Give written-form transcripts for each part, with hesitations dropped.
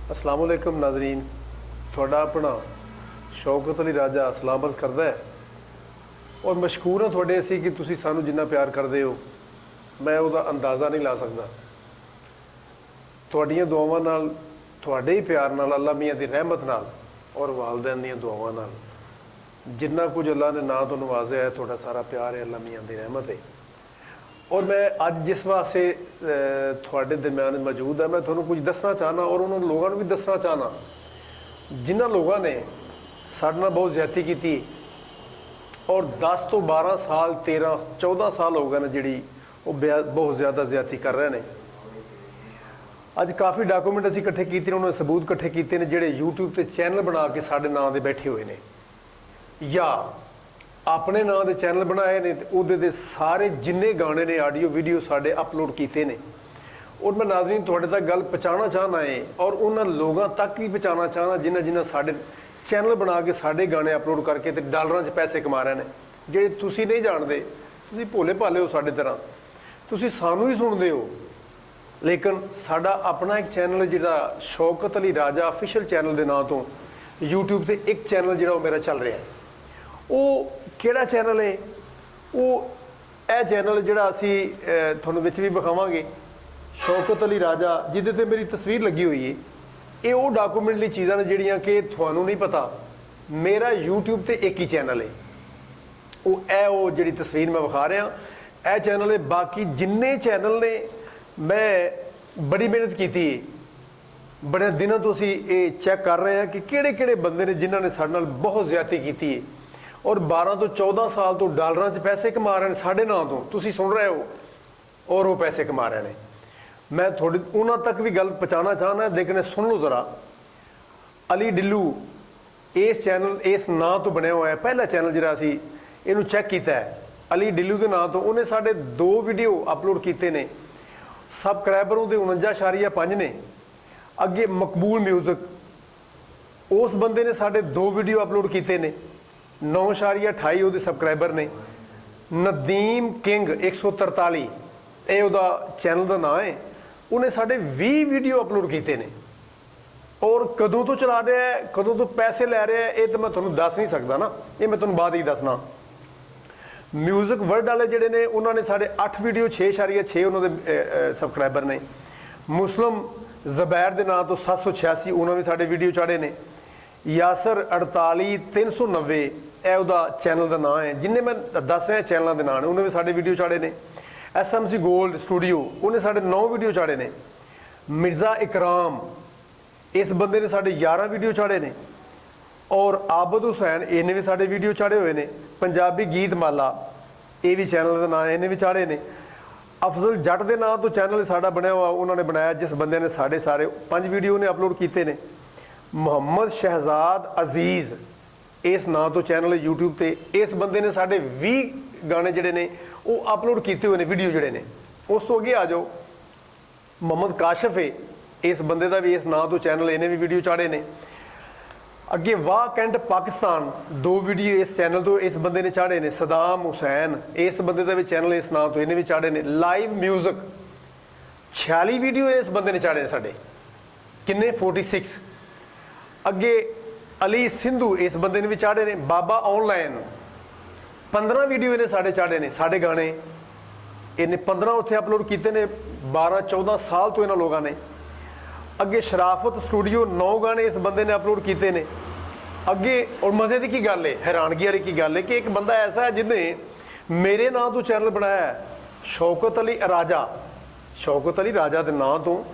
अस्सलाम वालेकुम नाज़रीन, थोड़ा अपना शौकत अली राजा सलामत करता है और मशकूर हाँ थोड़े असी कि तुसी सानू जिन्ना प्यार करते हो मैं उसका अंदाज़ा नहीं ला सकता। थोड़ियां दुआवां नाल, थोड़े ही प्यार नाल, अल्लाह मियाँ की रहमत नाल और वालदैन दी दुआवां नाल जिन्ना कुछ अल्लाह ने ना तो नवाजा है, थोड़ा सारा प्यार है, अल्लाह मियाँ की रहमत है। और मैं अज जिस वास्ते थोड़े दरम्यान मौजूद है, मैं थोड़ा कुछ दसना चाहना और उन्होंने लोगों को भी दसना चाहना जिन्होंने लोगों ने साढ़े नाल बहुत ज्यादती की और 10 तो 12 साल 13 14 साल हो गए ने जी वो बहुत ज़्यादा ज्यादती कर रहे हैं। अज काफ़ी डॉक्यूमेंट असीं इकट्ठे किए, उन्होंने सबूत इकट्ठे किए हैं जिहड़े यूट्यूब पर चैनल बना के साढ़े नाम दे बैठे हुए हैं या अपने नाम के चैनल बनाए ने, वो सारे जिन्ने गाने ने आडियो वीडियो साढ़े अपलोड किए हैं। और मैं नाज़रीन थोड़े तक गल पहुँचाना चाहना है और उन्होंने लोगों तक भी पहुँचाना चाहना जिन्हें जिन्हें साढ़े चैनल बना के साढ़े गाने अपलोड करके तो डॉलर च पैसे कमा रहे हैं, जे तुसी नहीं जानते, तुसी भोले भाले हो साढ़े तरह, तुसी सानू ही सुनते हो। लेकिन साडा अपना एक चैनल जिहड़ा शौकत अली राजा ऑफिशियल चैनल के नाम तो यूट्यूब पर एक चैनल जिहड़ा मेरा चल रहा है, वो किहड़ा चैनल है? वो यह चैनल जिहड़ा असी तुहानूं विच भी विखावांगे, शौकत अली राजा, जिहदे ते मेरी तस्वीर लगी हुई है। ये वो डॉक्यूमेंटली चीज़ां ने जिहड़ियां कि तुहानूं नहीं पता। मेरा यूट्यूब ते एक ही चैनल है, वो जिहड़ी तस्वीर मैं विखा रहा यह चैनल है। बाकी जिन्ने चैनल ने मैं बड़ी मेहनत की थी, बड़े दिनों तो असीं ये चैक कर रहे हैं कि किहड़े बंदे ने जिन्होंने साडे नाल बहुत ज्यादती की है और 12 तो 14 साल तो डॉलर च पैसे कमा रहे हैं साढ़े नाम तो, तुसी सुन रहे हो, और वो पैसे कमा रहे हैं। मैं थोड़ी उन्होंने तक भी गल पहुँचाना चाहना, लेकिन सुन लो ज़रा। अली डिल्लू इस चैनल इस नाम तो बनया हुआ है, पहला चैनल जिहड़ा असीं इहनूं चैक किया है अली डिल्लू के नाम तो, उन्हें साढ़े 2 वीडियो अपलोड किए ने, सबसक्राइबर उहदे 49.5 ने। अगे मकबूल म्यूजिक उस बंदे ने साढ़े 2 वीडियो अपलोड किए ने, 9.28 वो सबसक्राइबर ने। नदीम किंग 143 ये उसका चैनल का नाम है, उन्हें साढ़े 20 वीडियो अपलोड किए हैं। और कदों तो चला रहा है, कदों तो पैसे लै रहा है, ये तो मैं तुहानूं दस नहीं सकता ना, ये मैं तुहानूं बाद ही दसना। म्यूजिक वर्ल्ड वाले जिहड़े ने उन्होंने साढ़े 8 वीडियो 6.6 उन्होंने सबसक्राइबर ने। मुस्लिम ज़बैर के नाम तो 786 उन्होंने भी साढ़े वीडियो चाढ़े ने। यासर 48 390 यह चैनल का नाम है, जिन्हें मैं दस रहा चैनलों के नाम ने, उन्हें भी साढ़े वीडियो चाढ़े ने। SMC गोल्ड स्टूडियो उन्हें साढ़े 9 वीडियो चाढ़े ने। मिर्ज़ा इकराम इस बंदे ने साढ़े 11 वीडियो चाढ़े ने। और आबद हुसैन इन्हें भी साढ़े वीडियो चाढ़े हुए हैं। पंजाबी गीत माला ये भी चैनल का नाम है, इन्हें भी चाढ़े ने। अफजल जट के नाम तो चैनल साढ़ा बनया हुआ उन्होंने बनाया, जिस बंदे ने साढ़े 5 वीडियो ने अपलोड किए हैं। मोहम्मद शहजाद अजीज़ इस नाम तो चैनल है यूट्यूब पे, इस बंदे ने साढ़े 20 गाने जिहड़े ने वो अपलोड किए हुए हैं, वीडियो जिहड़े ने। उस तो अगे आ जाओ, मोहम्मद काशिफ है इस बंदे का भी इस नाम तो चैनल, इन्हें भी वीडियो चाढ़े ने। अगे वाह कैंट पाकिस्तान 2 वीडियो इस चैनल तो इस बंदे ने चाढ़े ने। सदाम हुसैन इस बंदे का भी चैनल इस नाम तो इन्हें भी चाढ़े ने। लाइव म्यूजिक 46 वीडियो इस बंदे ने चाढ़े साढ़े, किन्ने 46। अगे अली सिंधु इस बंदे ने भी चाढ़े ने। बाबा ऑनलाइन 15 वीडियो इन्हें साढ़े चाढ़े ने, साढ़े गाने इन्हें 15 उत्थे अपलोड किए ने 12-14 साल तो इन्होंने लोगों ने। अगे शराफत स्टूडियो 9 गाने इस बंदे ने अपलोड किए ने। अगे और मज़े की गल है, हैरानगी वाली की गल है कि एक बंदा ऐसा है जिन्हें मेरे नाम तो चैनल बनाया है, शौकत अली राजा, शौकत अली राजा के नाम तो,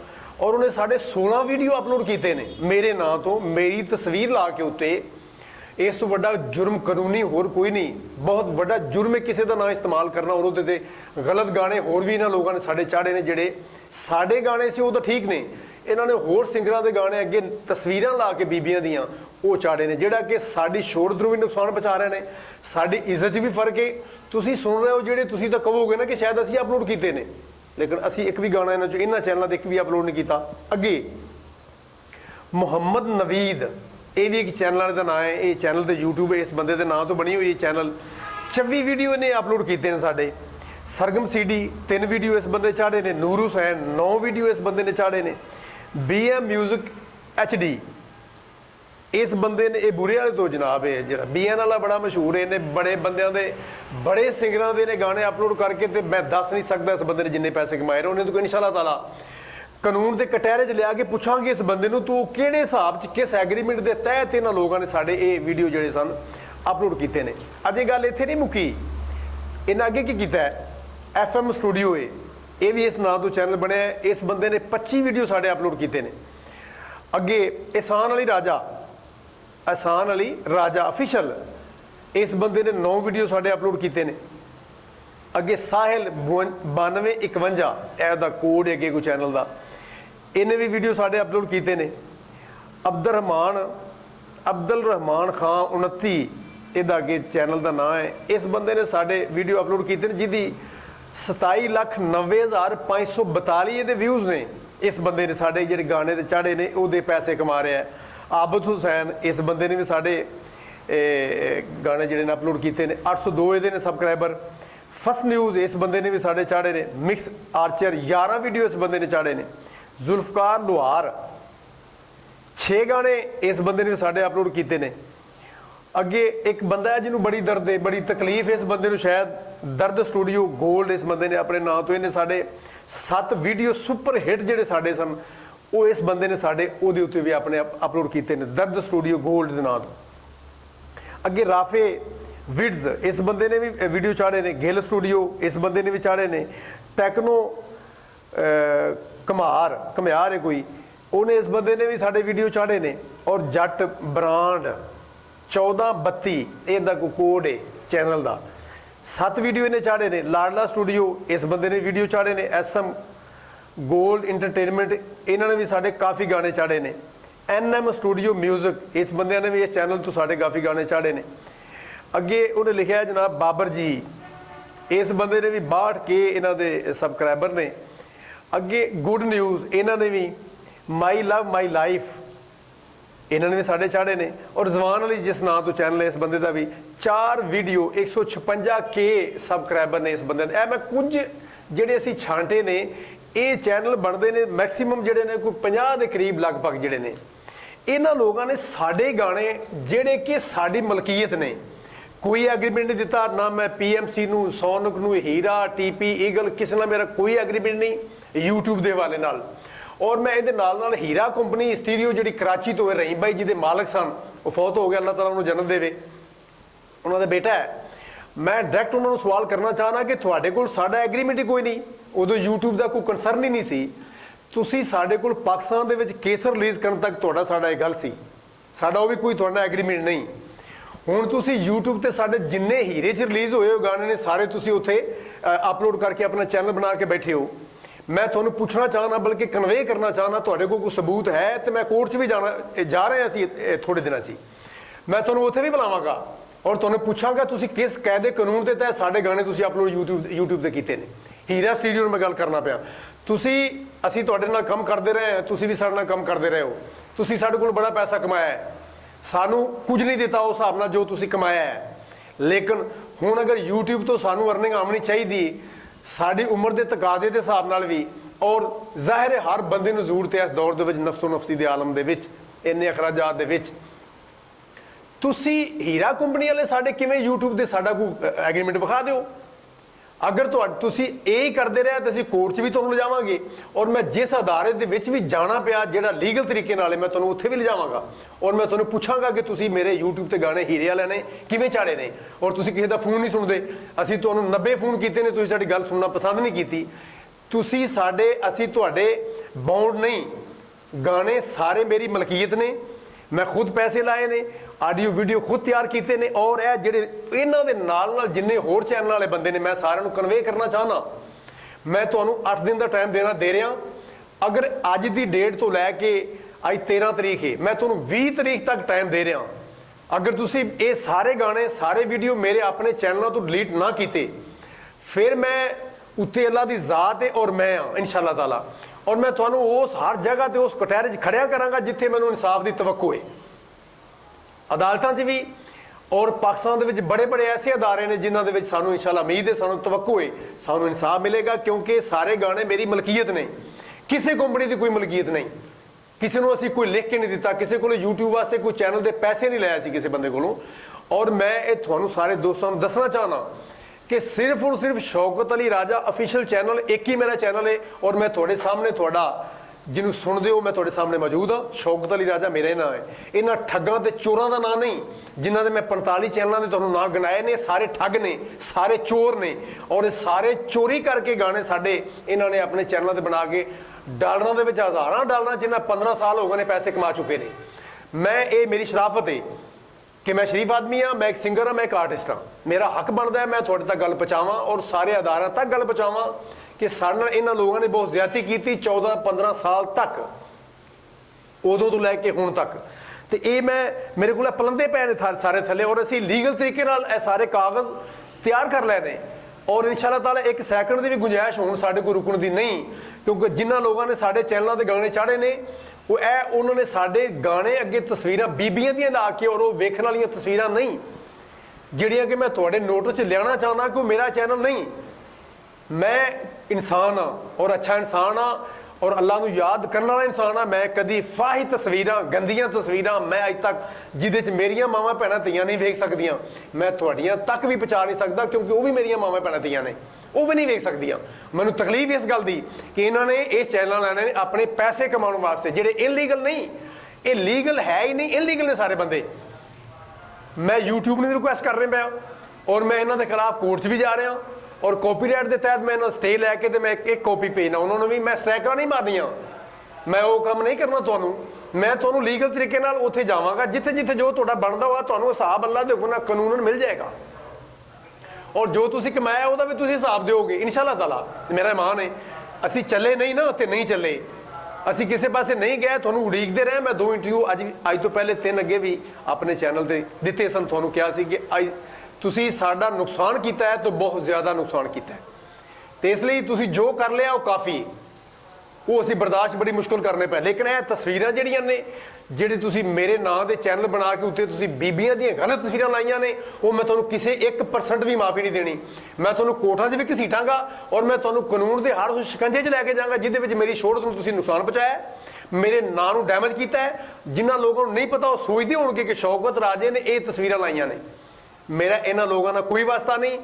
और उन्हें साढ़े 16 वीडियो अपलोड किए हैं मेरे नाम तो, मेरी तस्वीर ला के उत्ते। इस तो वड्डा जुर्म कानूनी होर कोई नहीं, बहुत वड्डा जुर्म है किसी का नाम इस्तेमाल करना। और उहदे ते गलत गाने होर भी इन्होंने लोगों ने साढ़े चाढ़े ने, जिहड़े साढ़े गाने से वो तो ठीक ने, इन्होंने होर सिंगरां दे गाने अगे तस्वीरां ला के बीबियां दियां वो चाढ़े ने, जिहड़ा कि साडी शोहरत नूं भी नुकसान पहुँचा रहे हैं, साडी इज्जत भी फर्क है। तुसीं सुन रहे हो जिहड़े, तुसीं तां कहोगे ना कि शायद असीं अपलोड किए ने, लेकिन असी एक भी गाना इन्होंने चैनलों पर एक भी अपलोड नहीं किया। अगे मुहम्मद नवीद ये भी एक चैनल का नाम है, ये चैनल तो यूट्यूब इस बंदे के नाम तो बनी हुई चैनल, 24 वीडियो इन्हें अपलोड किए हैं साढ़े। सरगम सीडी 3 वीडियो इस बंदे चाढ़े ने। नूर हुसैन 9 वीडियो इस बंदे ने चाढ़े ने। BM म्यूजिक HD इस बंदे ने, ये बुरे वाले तो जनाब है जरा BN वाला बड़ा मशहूर है, इन्हें बड़े बंदियां दे बड़े सिंगरां दे ने गाने अपलोड करके ते मैं दस नहीं सकता इस बंदे ने जिन्ने पैसे कमाए ने। उन्हें तो इंशाअल्लाह ताला कानून के कटहरे च लिया के पूछांगे इस बंदे नूं तू किहड़े हिसाब च किस एग्रीमेंट के तहत इन्हां लोगों ने साडे ये वीडियो जिहड़े सन अपलोड कीते ने। अजे गल इत्थे नहीं मुक्की, इन्हें अगे की कीता है FM स्टूडियो है, ये भी इस नाम तो चैनल बने। इस बंदे ने 25 वीडियो साडे अपलोड कीते ने। अगे एहसान अली राजा, एहसान अली राजा ऑफिशियल, इस बंदे ने 9 वीडियो साडे अपलोड कीते ने। अगे साहिल 9251 ऐसा कोड है अगे कोई चैनल का, इन्हें भी वीडियो साडे अपलोड कीते ने। अब्दुल रहमान खान 29 इहदा अगे चैनल का नाम है। इस बंदे ने साडे वीडियो अपलोड कीते ने जिहदी 27,90,542 इहदे व्यूज़ ने। इस बंदे ने साडे जिहड़े गाने ते चाढ़े ने उहदे पैसे कमा रहा है। आबिद हुसैन इस बंदे ने भी साडे गाने जिहड़े ने अपलोड कीते ने। 802 इहदे ने सबसक्राइबर। फर्स्ट न्यूज़ इस बंदे ने भी साडे चाढ़े ने। मिक्स आर्चर 11 वीडियो इस बंदे ने चाढ़े ने। जुल्फकार लोहार 6 गाने इस बंदे ने भी साडे अपलोड कीते ने। अगे एक बंदा है जिन्होंने बड़ी दर्द है, बड़ी तकलीफ इस बंदे को, शायद दर्द स्टूडियो गोल्ड इस बंदे ने अपने नाम तो, इन्हें साढ़े 7 वीडियो सुपर हिट जिहड़े साढ़े सन वो इस बंदे ने साढ़े उहदे उत्ते भी अपने अपलोड कीते ने, दर्द स्टूडियो गोल्ड के नाम तो। अगे राफे विड्स इस बंदे ने भी वीडियो चाढ़े ने। गिल स्टूडियो इस बंदे ने भी चाढ़े ने। टैक्नो घमार है कोई, उन्हें इस बंदे ने भी साढ़े वीडियो चाढ़े ने। और जट ब्रांड 1432 इहदा कोई कोड है चैनल का, 7 वीडियो इन्हें चाढ़े ने। लाडला स्टूडियो इस बंदे ने वीडियो चाढ़े ने। SM गोल्ड इंटरटेनमेंट इन्होंने भी साढ़े काफ़ी गाने चाढ़े ने। NM स्टूडियो म्यूजिक इस बंदे ने भी इस चैनल तो साढ़े काफ़ी गाने चाढ़े ने। अगे उन्हें लिखा है जनाब बाबर जी, इस बंदे ने भी 62 के इन्हों के सबसक्राइबर ने। अगे गुड न्यूज़ इन्होंने भी, माई लव माई लाइफ इन्होंने भी साढ़े चाढ़े ने। और जवान अली जिस नाम तो चैनल है इस बंदे का भी 4 वीडियो 156 के सबसक्राइबर ने इस बंदे। मैं कुछ जेडे असी छांटे ने ये चैनल बनते हैं मैक्सीमम जेडे ने कोई 50 के करीब लगभग जेडे ने। इन्होंने लोगों ने साढ़े गाने जेडे कि साड़ी मलकीयत ने, कोई एग्रीमेंट नहीं दिता ना। मैं PMC नू, सोनक नू, हीरा, TP ईगल किसी ना मेरा कोई एग्रीमेंट नहीं यूट्यूब के हवाले नाल। और मैं ये हीरा कंपनी स्टीरियो जी कराची तो रहीम भाई जी के मालक सन, वो फौत हो गया, अल्लाह ताला उन्होंने जन्म देवे, उन्होंने बेटा है। मैं डायरैक्ट उन्होंने सवाल करना चाहना कि थोड़े को साडा एग्रीमेंट ही कोई नहीं, उदों यूट्यूब का कोई कंसर्न ही नहीं सी। तुसी साडे कोल पाकिस्तान दे विच केस रिलीज़ करन तक तुहाडा साडा एक गल सी, साडा वो भी कोई तुहाडा एग्रीमेंट नहीं। हुण तुसी यूट्यूब ते साडे जिन्ने हीरे च रिलीज़ होए गाने ने सारे तुसी उत्थे अपलोड करके अपना चैनल बना के बैठे हो। मैं तुहानूं पुछना चाहना, बल्कि कन्वे करना चाहना, तुहाडे कोल कोई सबूत है तो मैं कोर्ट च भी जा रहे हैं थोड़े दिनों च। मैं तुहानूं उत्थे भी बुलावांगा और तुहानूं पुछांगा तुसी किस कायदे कानून के तहत साडे गाने तुसी अपलोड यूट्यूब ते कीते ने। हीरा स्टूडियो मैं गल करना पिया, तुसी असी तुहाडे नाल काम करते रहे हैं, तुसी भी साडे नाल काम करते रहे हो। तुसी साडे कोल बड़ा पैसा कमाया है, सानू कुछ नहीं दिता उस हिसाब नाल जो तुसी कमाया है। लेकिन हुण अगर यूट्यूब तो सानू अर्निंग आनी चाहिए साड़ी उम्र के तकाजे के हिसाब नाल भी। और जाहिर है हर बंदे नूं जरूरत है इस दौर दे विच नफ्सो नफसी के आलम दे विच इन्ने अखराजात दे विच। तुसी हीरा कंपनी वाले साडे किवें यूट्यूब ते साडा कोई एग्रीमेंट विखा दिओ। अगर तुसी ये करते रहे तो असीं कोर्ट च भी तुहानूं लिजावांगे। और मैं जिस अदारे दे विच भी जाना पिया जिहड़ा लीगल तरीके नाल मैं तुहानूं उत्थे भी लिजावांगा। और मैं तुहानूं पुछांगा कि तुसी मेरे यूट्यूब ते गाने हीरे वाले ने किवें चाढ़े ने। और तुसी किसी दा फोन नहीं सुनदे, असीं तुहानूं 90 फोन कीते ने, तुसी साडी गल सुनना पसंद नहीं कीती। तुसी साडे, असीं तुहाडे बाउंड नहीं, गाने सारे मेरी मलकीयत ने, मैं खुद पैसे लाए ने, ऑडियो वीडियो खुद तैयार किए ने। और यह जिहड़े इन्हां दे नाल जिन्ने होर चैनल वाले बंदे ने, मैं सारिआं नूं कन्वे करना चाहना, मैं तुहानूं 8 दिन का टाइम दे रहा। अगर अज की डेट तो लैके अज 13 तरीक है, मैं तुहानूं 20 तरीक तक टाइम दे रहा। अगर तुसी ये सारे गाने सारे वीडियो मेरे अपने चैनलों तो डिलीट ना किए, फिर मैं उत्ते अल्लाह की ज़ात है और मैं हाँ इंशाअल्लाह ताला। और मैं तुहानूं उस हर जगह ते उस कटहरे च खड़िया करांगा जिथे मैनूं इंसाफ की तवक्को है, अदालतां च भी। और पाकिस्तान दे विच बड़े बड़े ऐसे अदारे ने जिन्हां दे विच सानूं इंशाअल्लाह उम्मीद है, सानूं तवक्को है, सानूं इंसाफ मिलेगा। क्योंकि सारे गाने मेरी मलकीयत ने, किसी कंपनी की कोई मलकीयत नहीं, ਕਿਸੇ ਨੂੰ ਅਸੀਂ ਕੋਈ ਲਿਖ ਕੇ ਨਹੀਂ ਦਿੱਤਾ, ਕਿਸੇ ਕੋਲ YouTube ਵਾਸਤੇ ਕੋਈ ਚੈਨਲ ਦੇ ਪੈਸੇ ਨਹੀਂ ਲਏ ਸੀ ਕਿਸੇ ਬੰਦੇ ਕੋਲੋਂ। ਔਰ ਮੈਂ ਇਹ ਤੁਹਾਨੂੰ ਸਾਰੇ ਦੋਸਤਾਂ ਨੂੰ ਦੱਸਣਾ ਚਾਹਨਾ ਕਿ ਸਿਰਫ और सिर्फ शौकत अली राजा ऑफिशियल चैनल एक ही मेरा चैनल है। और मैं थोड़े सामने थोड़ा जिन्हों सुनते हो मैं थोड़े सामने मौजूद हाँ। शौकत अली राजा मेरा ही नाम है, इन्होंने ठग्गां ते चोरां दा नाम नहीं जिन्होंने मैं 45 चैनलों के तुहानूं नाम गिनाए ने। सारे ठग ने, सारे चोर ने और सारे चोरी करके गाने साडे इन्होंने अपने चैनलों से बना के डॉलरां दे विच हज़ारां डॉलरां जिन्हें 15 साल हो गए ने पैसे कमा चुके ने। मैं ये मेरी शराफत है कि मैं शरीफ आदमी हाँ, मैं एक सिंगर हाँ, मैं एक आर्टिस्ट हाँ। मेरा हक बनता है मैं थोड़े तक गल पहुँचावां और सारे अदारों तक गल पहुँचावां कि साडे नाल इन्हां लोगों ने बहुत ज्यादती की 14-15 साल तक, उदों तो लैके हुण तक। तो ये मैं मेरे को पलंदे पे ने सारे थले और असीं लीगल तरीके नाल ये सारे कागज़ तैयार कर लैने और इंशाअल्लाह ताला एक सैकंड की भी गुंजाइश हुण साडे कोल रुकण दी नहीं, क्योंकि जिन्हां लोगों ने साडे चैनलों के गाने चाढ़े ने वो उन्होंने साडे गाने अगे तस्वीरां बीबियां दियां ला के और वो वेखण वालियां तस्वीरां नहीं जिहड़ियां कि मैं तुहाडे नोटिस च लियाना चाहना कि मेरा चैनल नहीं। मैं इंसान हाँ और अच्छा इंसान हाँ और अल्लाह नूं याद करने वाला इंसान हाँ। मैं कदी फाही तस्वीरां गंदियां तस्वीरां मैं अज तक जिहदे च मेरियां मावां भैणां धीआं नहीं वेख सकदियां मैं तुहाडियां तक भी पहुँचा नहीं सकदा, क्योंकि वो भी मेरियां मावां भैणां धीआं ने, वो भी नहीं वेख सकदियां। मैनूं तकलीफ इस गल दी कि इन्होंने ये चैनल लैने ने अपने पैसे कमाने वास्ते, जिहड़े इनलीगल नहीं, ये लीगल है ही नहीं, इनलीगल ने सारे बंदे। मैं यूट्यूब ने रिक्वेस्ट कर रहा पाया और मैं इन्हों के खिलाफ कोर्ट च भी जा रहा और कॉपीराइट के तहत मैं इन्होंने स्टे लैके तो मैं एक कॉपी भेजना उन्होंने भी। मैं स्ट्राइक नहीं मारनियाँ, मैं वो काम नहीं करना तुहानूं। मैं तुहानूं लीगल तरीके नाल उत्थे जावांगा जिथे जिथे जो तुहाडा बनदा होगा तुहानूं हिसाब अल्लाह दे हुक्म नाल कानूनन मिल जाएगा और जो तुसीं कमाया ਉਹਦਾ भी तुसीं हिसाब दोगे इंशाअल्लाह ताला। मेरा ईमान है असीं चले नहीं ना ते नहीं चले, असीं किसी पासे नहीं गए, तुहानूं उड़ीकदे रहे। मैं 2 इंटरव्यू अज तो पहले 3 अगे भी अपने चैनल ते दिते सन, तुहानूं कहा सी कि अज तुसीं साडा नुकसान कीता है तो बहुत ज़्यादा नुकसान किया है, तो इसलिए तुसीं जो कर लिया वो काफ़ी, वो असीं बर्दाश्त बड़ी मुश्किल करने पे। लेकिन यह तस्वीरां जिहड़ियां ने ਜਿਹੜੇ ਤੁਸੀਂ ਮੇਰੇ ਨਾਂ ਦੇ ਚੈਨਲ ਬਣਾ ਕੇ ਉੱਤੇ ਤੁਸੀਂ ਬੀਬੀਆਂ ਦੀਆਂ ਗਲਤ ਤਸਵੀਰਾਂ ਲਾਈਆਂ ਨੇ, ਉਹ ਮੈਂ ਤੁਹਾਨੂੰ ਕਿਸੇ 1% ਵੀ ਮਾਫੀ ਨਹੀਂ ਦੇਣੀ। ਮੈਂ ਤੁਹਾਨੂੰ ਕੋਰਟਾਂ 'ਚ ਵੀ ਘਸੀਟਾਂਗਾ ਔਰ ਮੈਂ ਤੁਹਾਨੂੰ ਕਾਨੂੰਨ ਦੇ ਹਰ ਉਸ ਸ਼ਿਕੰਜੇ 'ਚ ਲੈ ਕੇ ਜਾਵਾਂਗਾ ਜਿਹਦੇ ਵਿੱਚ ਮੇਰੀ ਸ਼ੋਹਰਤ ਨੂੰ ਤੁਸੀਂ ਨੁਕਸਾਨ ਪਹੁੰਚਾਇਆ, ਮੇਰੇ ਨਾਂ ਨੂੰ ਡੈਮੇਜ ਕੀਤਾ ਹੈ। ਜਿਨ੍ਹਾਂ ਲੋਕਾਂ ਨੂੰ ਨਹੀਂ ਪਤਾ ਉਹ ਸੋਚਦੇ ਹੋਣਗੇ ਕਿ ਸ਼ੌਕਤ ਰਾਜੇ ਨੇ ਇਹ ਤਸਵੀਰਾਂ ਲਾਈਆਂ ਨੇ। ਮੇਰਾ ਇਹਨਾਂ ਲੋਕਾਂ ਨਾਲ ਕੋਈ ਵਾਸਤਾ ਨਹੀਂ।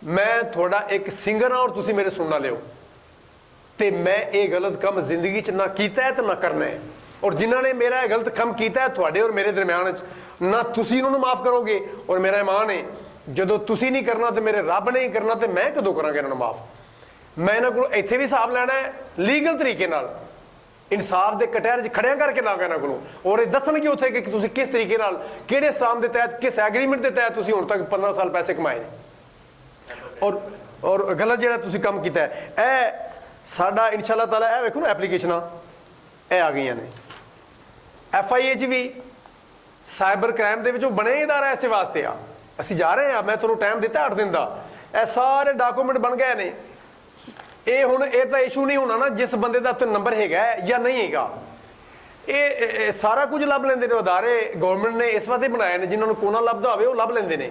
ਮੈਂ ਤੁਹਾਡਾ ਇੱਕ ਸਿੰਗਰ ਹਾਂ ਔਰ ਤੁਸੀਂ ਮੇਰੇ ਸੁਣਨਾ ਲਿਓ, ਤੇ ਮੈਂ ਇਹ ਗਲਤ ਕੰਮ ਜ਼ਿੰਦਗੀ 'ਚ ਨਾ ਕੀਤਾ ਹੈ ਤੇ ਨਾ ਕਰਨਾ ਹੈ। और जिन्होंने मेरा गलत काम किया है थोड़े और मेरे दरम्यान ना तुसी उन्होंने माफ़ करोगे और मेरा ईमान है जो तुसी नहीं करना तो मेरे रब ने ही करना, तो मैं कदों करांगा इन्होंने माफ़। मैं इन्होंने को इत्थे भी हिसाब लैना है लीगल तरीके नाल, इंसाफ के कटहरे खड़िया करके लांगा इन्होंने को और ये दसणगे उत्थे कि तुसी किस तरीके नाल किहड़े इस्लाम के तहत किस एग्रीमेंट के तहत तुसी हुण तक 15 साल पैसे कमाए ने और गलत जिहड़ा तुसी काम कीता है। ए साडा इंशाअल्लाह ताला ए वेखो ना एप्लीकेशनां ए आ गईयां ने FIA च भी साइबर क्राइम के बने इदारा ऐसे वास्ते आ। असीं जा रहे हैं, मैं तुहानूं टाइम दिता 8 दिन का, यह सारे डॉकूमेंट बन गए ने। ये हुण ये तां इशू नहीं होना ना जिस बंदे का उत्ते नंबर हैगा या नहीं हैगा, ये सारा कुछ लभ लैंदे ने अदारे। गवर्नमेंट ने इस वास्ते बनाए ने जिन्होंने कोना लभदा होवे वो लभ लैंदे ने।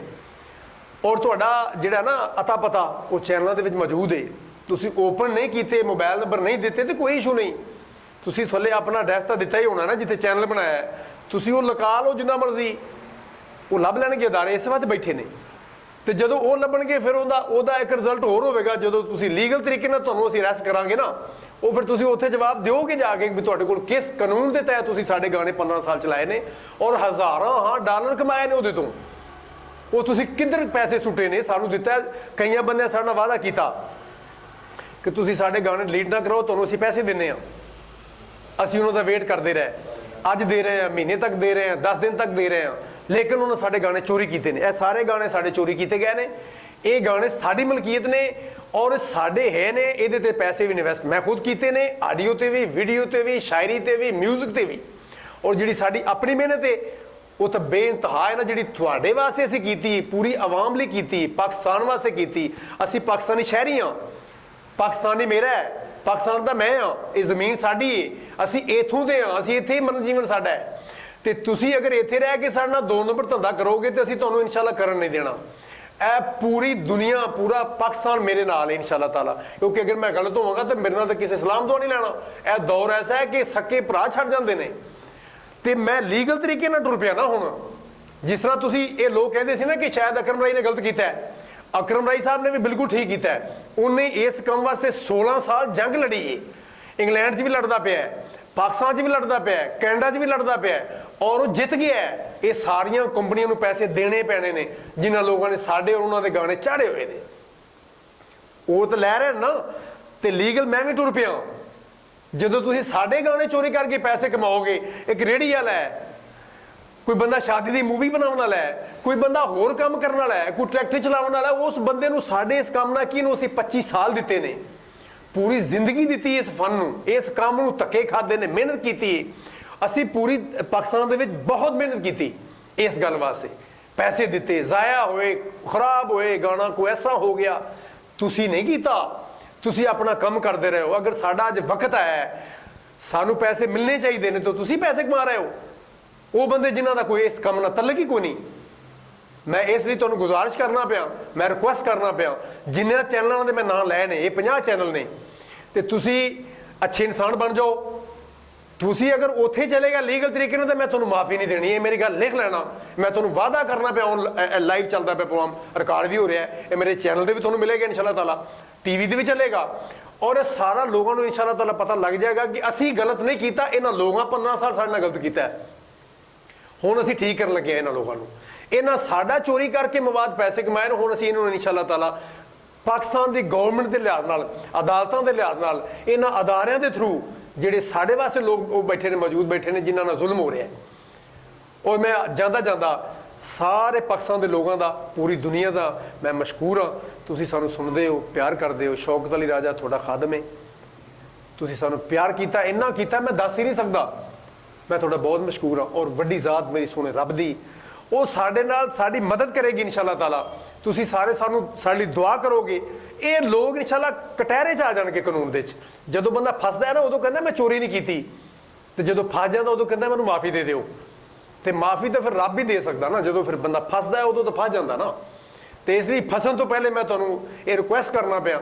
और तुहाडा जिहड़ा ना अता पता वो चैनलों के मौजूद है, तुसीं ओपन नहीं कीते, मोबाइल नंबर नहीं दिते तो कोई इशू नहीं। तुसीं थल्ले अपना एड्रैस तो दिता ही होना ना जिथे चैनल बनाया है, तुसीं वो लगा लो जिन्ना मर्जी, वो लभ लैणगे अदारे इस वास्ते बैठे ने। तो जदों वो लभणगे फिर ओहदा एक रिजल्ट होर होवेगा जदों तुसीं लीगल तरीके नाल तुहानूं असीं अरैस्ट करांगे ना, वो फिर तुसीं उत्थे जवाब दिओगे जाके भी तुहाडे कोल किस कानून के तहत तुसीं साडे गाने 15 साल चलाए ने और हज़ारां डॉलर कमाए ने उहदे तों। वो तुसीं किधर पैसे सुट्टे ने सानूं दिता। कईयां बंदियां साडे नाल वादा कीता कि तुसीं साडे गाने डिलीट ना करो, तुहानूं असीं पैसे दिंदे आ। असीं उन्हों दा वेट करते रहे, अज दे रहे हैं, महीने तक दे रहे हैं, 10 दिन तक दे रहे हैं, लेकिन उन्होंने साढ़े गाने चोरी किए हैं। सारे गाने साढ़े चोरी किए गए हैं, ये गाने साड़ी मलकीयत ने और साढ़े है ने। ये ते पैसे भी इन्वेस्ट मैं खुद किए ने, आडियो ते भी, वीडियो ते भी, शायरी ते भी, म्यूजिक ते भी। और जी साड़ी अपनी मेहनत है वो तो बेइंतहा है ना, जी थोड़े वास्ते असीं कीती, पूरी आवाम लई कीती, पाकिस्तान वास्ते कीती। असीं पाकिस्तानी शहरी हाँ, पाकिस्तानी मेरा है, पाकिस्तान का मैं हाँ, ये जमीन साडी है, असीं इत्थों दे हाँ, असीं इत्थे मन जीवन साडा है। तो तुसीं अगर इत्थे रह के साडे नाल 2 नंबर धंधा करोगे तो असीं तुहानूं इंशाअल्लाह करन नहीं देना। ਇਹ ਪੂਰੀ ਦੁਨੀਆ, ਪੂਰਾ ਪਾਕਿਸਤਾਨ ਮੇਰੇ ਨਾਲ ਹੈ ਇਨਸ਼ਾਅੱਲਾ ਤਾਲਾ, ਕਿਉਂਕਿ ਅਗਰ ਮੈਂ ਗਲਤ ਹੋਵਾਂਗਾ ਤਾਂ ਮੇਰੇ ਨਾਲ ਤਾਂ ਕਿਸੇ ਸਲਾਮ ਦੁਆ ਨਹੀਂ ਲੈਣਾ। ਇਹ ਦੌਰ ਐਸਾ ਹੈ ਕਿ ਸੱਕੇ ਭਰਾ ਛੱਡ ਜਾਂਦੇ ਨੇ, ਤੇ ਮੈਂ ਲੀਗਲ ਤਰੀਕੇ ਨਾਲ ਟੁਰ ਪਿਆ ਨਾ ਹੁਣ। ਜਿਸ ਤਰ੍ਹਾਂ ਤੁਸੀਂ ਇਹ ਲੋਕ ਕਹਿੰਦੇ ਸੀ ਨਾ ਕਿ ਸ਼ਾਇਦ ਅਕਰਮ ਰਾਈ ਨੇ ਗਲਤ ਕੀਤਾ ਹੈ, ਅਕਰਮ ਰਾਈ ਸਾਹਿਬ ਨੇ ਵੀ ਬਿਲਕੁਲ ਠੀਕ ਕੀਤਾ ਹੈ। ਉਹਨੇ ਇਸ ਕੰਮ ਵਾਸਤੇ 16 ਸਾਲ ਜੰਗ ਲੜੀ ਹੈ, ਇੰਗਲੈਂਡ 'ਚ ਵੀ ਲੜਦਾ ਪਿਆ, ਪਾਕਿਸਤਾਨ 'ਚ ਵੀ ਲੜਦਾ ਪਿਆ, ਕੈਨੇਡਾ 'ਚ ਵੀ ਲੜਦਾ ਪਿਆ, ਔਰ ਉਹ ਜਿੱਤ ਗਿਆ ਹੈ। ਇਹ ਸਾਰੀਆਂ ਕੰਪਨੀਆਂ ਨੂੰ ਪੈਸੇ ਦੇਣੇ ਪੈਣੇ ਨੇ ਜਿਨ੍ਹਾਂ ਲੋਕਾਂ ਨੇ ਸਾਡੇ ਔਰ ਉਹਨਾਂ ਦੇ ਗਾਣੇ ਚਾੜੇ ਹੋਏ ਨੇ। ਉਹ ਤਾਂ ਲੈ ਰਹੇ ਨਾ, ਤੇ ਲੀਗਲ ਮੈਂ ਵੀ ਟੁਰ ਪਿਆ। ਜਦੋਂ ਤੁਸੀਂ ਸਾਡੇ ਗਾਣੇ ਚੋਰੀ ਕਰਕੇ ਪੈਸੇ ਕਮਾਓਗੇ, ਇੱਕ ਰੇਹੜੀ ਵਾਲਾ ਹੈ, ਕੋਈ ਬੰਦਾ ਸ਼ਾਦੀ ਦੀ ਮੂਵੀ ਬਣਾਉਣ ਵਾਲਾ ਹੈ, ਕੋਈ ਬੰਦਾ ਹੋਰ ਕੰਮ ਕਰਨ ਵਾਲਾ ਹੈ, ਕੋਈ ਟਰੈਕਟਰ ਚਲਾਉਣ ਵਾਲਾ, ਉਸ ਬੰਦੇ ਨੂੰ ਸਾਡੇ ਇਸ ਕੰਮ ਨਾਲ ਕੀ ਨੂੰ ਅਸੀਂ 25 ਸਾਲ ਦਿੱਤੇ ਨੇ, ਪੂਰੀ ਜ਼ਿੰਦਗੀ ਦਿੱਤੀ ਇਸ ਫਨ ਨੂੰ, ਇਸ ਕੰਮ ਨੂੰ ਧੱਕੇ ਖਾਦੇ ਨੇ, ਮਿਹਨਤ ਕੀਤੀ। ਅਸੀਂ ਪੂਰੀ ਪਾਕਿਸਤਾਨ ਦੇ ਵਿੱਚ ਬਹੁਤ ਮਿਹਨਤ ਕੀਤੀ ਇਸ ਗੱਲ ਵਾਸਤੇ, ਪੈਸੇ ਦਿੱਤੇ, ਜ਼ਾਇਆ ਹੋਏ, ਖਰਾਬ ਹੋਏ, ਗਾਣਾ ਕੋਈ ਐਸਾ ਹੋ ਗਿਆ। ਤੁਸੀਂ ਨਹੀਂ ਕੀਤਾ, ਤੁਸੀਂ ਆਪਣਾ ਕੰਮ ਕਰਦੇ ਰਹੇ ਹੋ। ਅਗਰ ਸਾਡਾ ਅੱਜ ਵਕਤ ਹੈ, ਸਾਨੂੰ ਪੈਸੇ ਮਿਲਣੇ ਚਾਹੀਦੇ ਨੇ, ਤਾਂ ਤੁਸੀਂ ਪੈਸੇ ਕਮਾ ਰਹੇ ਹੋ। ਉਹ ਬੰਦੇ ਜਿਨ੍ਹਾਂ ਦਾ ਕੋਈ ਇਸ ਕੰਮ ਨਾਲ ਤਲਕ ਹੀ ਕੋਈ ਨਹੀਂ। ਮੈਂ ਇਸ ਲਈ ਤੁਹਾਨੂੰ ਗੁਜ਼ਾਰਿਸ਼ ਕਰਨਾ ਪਿਆ, ਮੈਂ ਰਿਕੁਐਸਟ ਕਰਨਾ ਪਿਆ, ਜਿੰਨੇ ਚੈਨਲਾਂ ਦੇ ਮੈਂ ਨਾਂ ਲਏ ਨੇ, ਇਹ 50 ਚੈਨਲ ਨੇ, ਤੇ ਤੁਸੀਂ ਅੱਛੇ ਇਨਸਾਨ ਬਣ ਜਾਓ। ਤੁਸੀਂ ਅਗਰ ਉੱਥੇ ਚਲੇਗਾ ਲੀਗਲ ਤਰੀਕੇ ਨਾਲ, ਤਾਂ ਮੈਂ ਤੁਹਾਨੂੰ ਮਾਫੀ ਨਹੀਂ ਦੇਣੀ। ਇਹ ਮੇਰੀ ਗੱਲ ਲਿਖ ਲੈਣਾ, ਮੈਂ ਤੁਹਾਨੂੰ ਵਾਅਦਾ ਕਰਨਾ ਪਿਆ। ਲਾਈਵ ਚੱਲਦਾ ਪਿਆ ਪ੍ਰੋਗਰਾਮ, ਰਿਕਾਰਡ ਵੀ ਹੋ ਰਿਹਾ, ਇਹ ਮੇਰੇ ਚੈਨਲ ਤੇ ਵੀ ਤੁਹਾਨੂੰ ਮਿਲੇਗਾ ਇਨਸ਼ਾਅੱਲਾ ਤਾਲਾ, ਟੀਵੀ ਤੇ ਵੀ ਚੱਲੇਗਾ, ਔਰ ਇਹ ਸਾਰਾ ਲੋਕਾਂ ਨੂੰ ਇਨਸ਼ਾਅੱਲਾ ਤਾਲਾ ਪਤਾ ਲੱਗ ਜਾਏਗਾ ਕਿ ਅਸੀਂ ਗਲਤ ਨਹੀਂ ਕੀਤਾ, ਇਹਨਾਂ ਲੋਕਾਂ 15 ਸਾਲ ਸਾਡੇ ਨਾਲ ਗਲਤ ਕੀਤਾ ਹੈ। ਹੁਣ ਅਸੀਂ ਠੀਕ ਕਰਨ ਲੱਗੇ ਇਹਨਾਂ ਲੋਕਾਂ ਨੂੰ। ਇਹਨਾਂ ਸਾਡਾ ਚੋਰੀ ਕਰਕੇ ਮਵਾਦ ਪੈਸੇ ਕਮਾਏ ਨੇ, ਹੁਣ ਅਸੀਂ ਇਹਨਾਂ ਨੂੰ ਇਨਸ਼ਾਅੱਲਾ ਤਾਲਾ ਪਾਕਿਸਤਾਨ ਦੀ ਗਵਰਨਮੈਂਟ ਦੇ ਲਿਹਾਜ਼ ਨਾਲ, ਅਦਾਲਤਾਂ ਦੇ ਲਿਹਾਜ਼ ਨਾਲ, ਇਹਨਾਂ ਅਦਾਰਿਆਂ ਦੇ ਥਰੂ ਜਿਹੜੇ ਸਾਡੇ ਵਾਸਤੇ ਲੋਕ ਉਹ ਬੈਠੇ ਨੇ, ਮੌਜੂਦ ਬੈਠੇ ਨੇ, ਜਿਨ੍ਹਾਂ ਨਾਲ ਜ਼ੁਲਮ ਹੋ ਰਿਹਾ ਹੈ। ਔਰ ਮੈਂ ਜਾਂਦਾ ਸਾਰੇ ਪਾਕਿਸਤਾਨ ਦੇ ਲੋਕਾਂ ਦਾ, ਪੂਰੀ ਦੁਨੀਆ ਦਾ ਮੈਂ ਮਸ਼ਕੂਰ ਹਾਂ। ਤੁਸੀਂ ਸਾਨੂੰ ਸੁਣਦੇ ਹੋ, ਪਿਆਰ ਕਰਦੇ ਹੋ। ਸ਼ੌਕਤ ਅਲੀ ਰਾਜਾ ਤੁਹਾਡਾ ਖਾਦਮ ਹੈ, ਤੁਸੀਂ ਸਾਨੂੰ ਪਿਆਰ ਕੀਤਾ, ਇੰਨਾ ਕੀਤਾ ਮੈਂ ਦੱਸ ਹੀ ਨਹੀਂ ਸਕਦਾ। ਮੈਂ ਤੁਹਾਡਾ ਬਹੁਤ ਮਸ਼ਕੂਰ ਹਾਂ। ਔਰ ਵੱਡੀ ਜ਼ਾਤ ਮੇਰੀ ਸੋਹਣੇ ਰੱਬ ਦੀ, ਉਹ ਸਾਡੇ ਨਾਲ ਸਾਡੀ ਮਦਦ ਕਰੇਗੀ ਇਨਸ਼ਾਅੱਲਾ ਤਾਲਾ। ਤੁਸੀਂ ਸਾਰੇ ਸਾਨੂੰ ਸਾਡੇ ਲਈ ਦੁਆ ਕਰੋਗੇ। ਇਹ ਲੋਕ ਇਨਸ਼ਾਅੱਲਾ ਕਟਹਿਰੇ 'ਚ ਆ ਜਾਣਗੇ ਕਾਨੂੰਨ ਦੇ 'ਚ। ਜਦੋਂ ਬੰਦਾ ਫਸਦਾ ਹੈ ਨਾ, ਉਦੋਂ ਕਹਿੰਦਾ ਮੈਂ ਚੋਰੀ ਨਹੀਂ ਕੀਤੀ, ਤੇ ਜਦੋਂ ਫਸ ਜਾਂਦਾ ਉਦੋਂ ਕਹਿੰਦਾ ਮੈਨੂੰ ਮਾਫੀ ਦੇ ਦਿਓ। ਤੇ ਮਾਫੀ ਤਾਂ ਫਿਰ ਰੱਬ ਹੀ ਦੇ ਸਕਦਾ ਨਾ, ਜਦੋਂ ਫਿਰ ਬੰਦਾ ਫਸਦਾ ਹੈ ਉਦੋਂ ਤਾਂ ਫਸ ਜਾਂਦਾ ਨਾ। ਤੇ ਇਸ ਲਈ ਫਸਣ ਤੋਂ ਪਹਿਲੇ ਮੈਂ ਤੁਹਾਨੂੰ ਇਹ ਰਿਕੁਐਸਟ ਕਰਨਾ ਪਿਆ,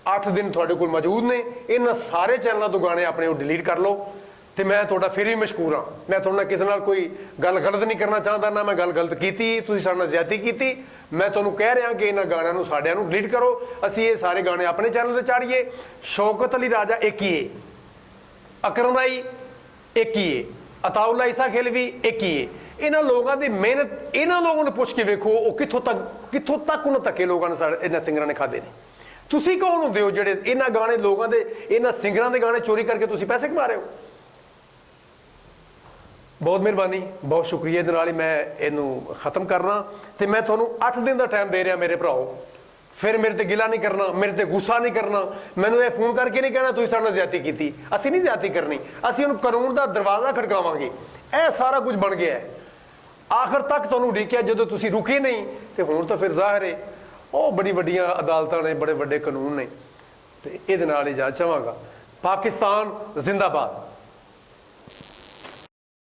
8 ਦਿਨ ਤੁਹਾਡੇ ਕੋਲ ਮੌਜੂਦ ਨੇ, ਇਹਨਾਂ ਸਾਰੇ ਚੈਨਲਾਂ ਤੋਂ ਗਾਣੇ ਆਪਣੇ ਉਹ ਡਿਲੀਟ ਕਰ ਲਓ। ਤੇ ਮੈਂ ਤੁਹਾਡਾ ਫਿਰ ਵੀ ਮਸ਼ਕੂਰ ਹਾਂ। ਮੈਂ ਤੁਹਾਡੇ ਨਾਲ ਕਿਸੇ ਨਾਲ ਕੋਈ ਗੱਲ ਗਲਤ ਨਹੀਂ ਕਰਨਾ ਚਾਹੁੰਦਾ, ਨਾ ਮੈਂ ਗੱਲ ਗਲਤ ਕੀਤੀ, ਤੁਸੀਂ ਸਾਡੇ ਨਾਲ ਜ਼ਿਆਦਤੀ ਕੀਤੀ। ਮੈਂ ਤੁਹਾਨੂੰ ਕਹਿ ਰਿਹਾ ਕਿ ਇਹਨਾਂ ਗਾਣਿਆਂ ਨੂੰ ਸਾਡਿਆਂ ਨੂੰ ਡਿਲੀਟ ਕਰੋ, ਅਸੀਂ ਇਹ ਸਾਰੇ ਗਾਣੇ ਆਪਣੇ ਚੈਨਲ ਤੇ ਚਾੜੀਏ। ਸ਼ੌਕਤ ਅਲੀ ਰਾਜਾ ਇੱਕ ਹੀ ਹੈ, ਅਕਰਮ ਰਾਈ ਇੱਕ ਹੀ ਹੈ, ਅਤਾਉੱਲਾ ਈਸਾ ਖਿਲਵੀ ਇੱਕ ਹੀ ਹੈ। ਇਹਨਾਂ ਲੋਕਾਂ ਦੀ ਮਿਹਨਤ, ਇਹਨਾਂ ਲੋਕਾਂ ਨੂੰ ਪੁੱਛ ਕੇ ਵੇਖੋ ਉਹ ਕਿੱਥੋਂ ਤੱਕ ਉਹਨਾਂ ਧੱਕੇ ਲੋਕਾਂ ਨੇ ਇਹਨਾਂ ਸਿੰਗਰਾਂ ਨੇ ਖਾਦੇ ਨੇ। ਤੁਸੀਂ ਕੌਣ ਹੁੰਦੇ ਹੋ ਜਿਹੜੇ ਇਹਨਾਂ ਗਾਣੇ ਲੋਕਾਂ ਦੇ, ਇਹਨਾਂ ਸਿੰਗਰਾਂ ਦੇ ਗਾਣੇ ਚੋਰੀ ਕਰਕੇ ਤੁਸੀਂ ਪੈਸੇ ਕਮਾ ਰਹੇ ਹੋ? ਬਹੁਤ ਮਿਹਰਬਾਨੀ, ਬਹੁਤ ਸ਼ੁਕਰੀਆ। ਇਹਦੇ ਨਾਲ ਹੀ ਮੈਂ ਇਹਨੂੰ ਖਤਮ ਕਰਨਾ, ਤੇ ਮੈਂ ਤੁਹਾਨੂੰ 8 ਦਿਨ ਦਾ ਟਾਈਮ ਦੇ ਰਿਹਾ ਮੇਰੇ ਭਰਾਓ। ਫਿਰ ਮੇਰੇ ਤੇ ਗਿਲਾ ਨਹੀਂ ਕਰਨਾ, ਮੇਰੇ ਤੇ ਗੁੱਸਾ ਨਹੀਂ ਕਰਨਾ, ਮੈਨੂੰ ਇਹ ਫੋਨ ਕਰਕੇ ਨਹੀਂ ਕਹਿਣਾ ਤੁਸੀਂ ਸਾਡੇ ਨਾਲ ਜ਼ਿਆਦਤੀ ਕੀਤੀ। ਅਸੀਂ ਨਹੀਂ ਜ਼ਿਆਦਤੀ ਕਰਨੀ, ਅਸੀਂ ਉਹਨੂੰ ਕਾਨੂੰਨ ਦਾ ਦਰਵਾਜ਼ਾ ਖੜਕਾਵਾਂਗੇ। ਇਹ ਸਾਰਾ ਕੁਝ ਬਣ ਗਿਆ ਹੈ, ਆਖਰ ਤੱਕ ਤੁਹਾਨੂੰ ਉਡੀਕਿਆ। ਜਦੋਂ ਤੁਸੀਂ ਰੁਕੇ ਨਹੀਂ, ਤੇ ਹੁਣ ਤਾਂ ਫਿਰ ਜ਼ਾਹਿਰ ਹੈ ਉਹ ਬੜੀ ਵੱਡੀਆਂ ਅਦਾਲਤਾਂ ਨੇ, ਬੜੇ ਵੱਡੇ ਕਾਨੂੰਨ ਨੇ। ਤੇ ਇਹਦੇ ਨਾਲ ਇਜਾਜ਼ਤ ਚਾਹਾਂਗਾ। ਪਾਕਿਸਤਾਨ ਜ਼ਿੰਦਾਬਾਦ।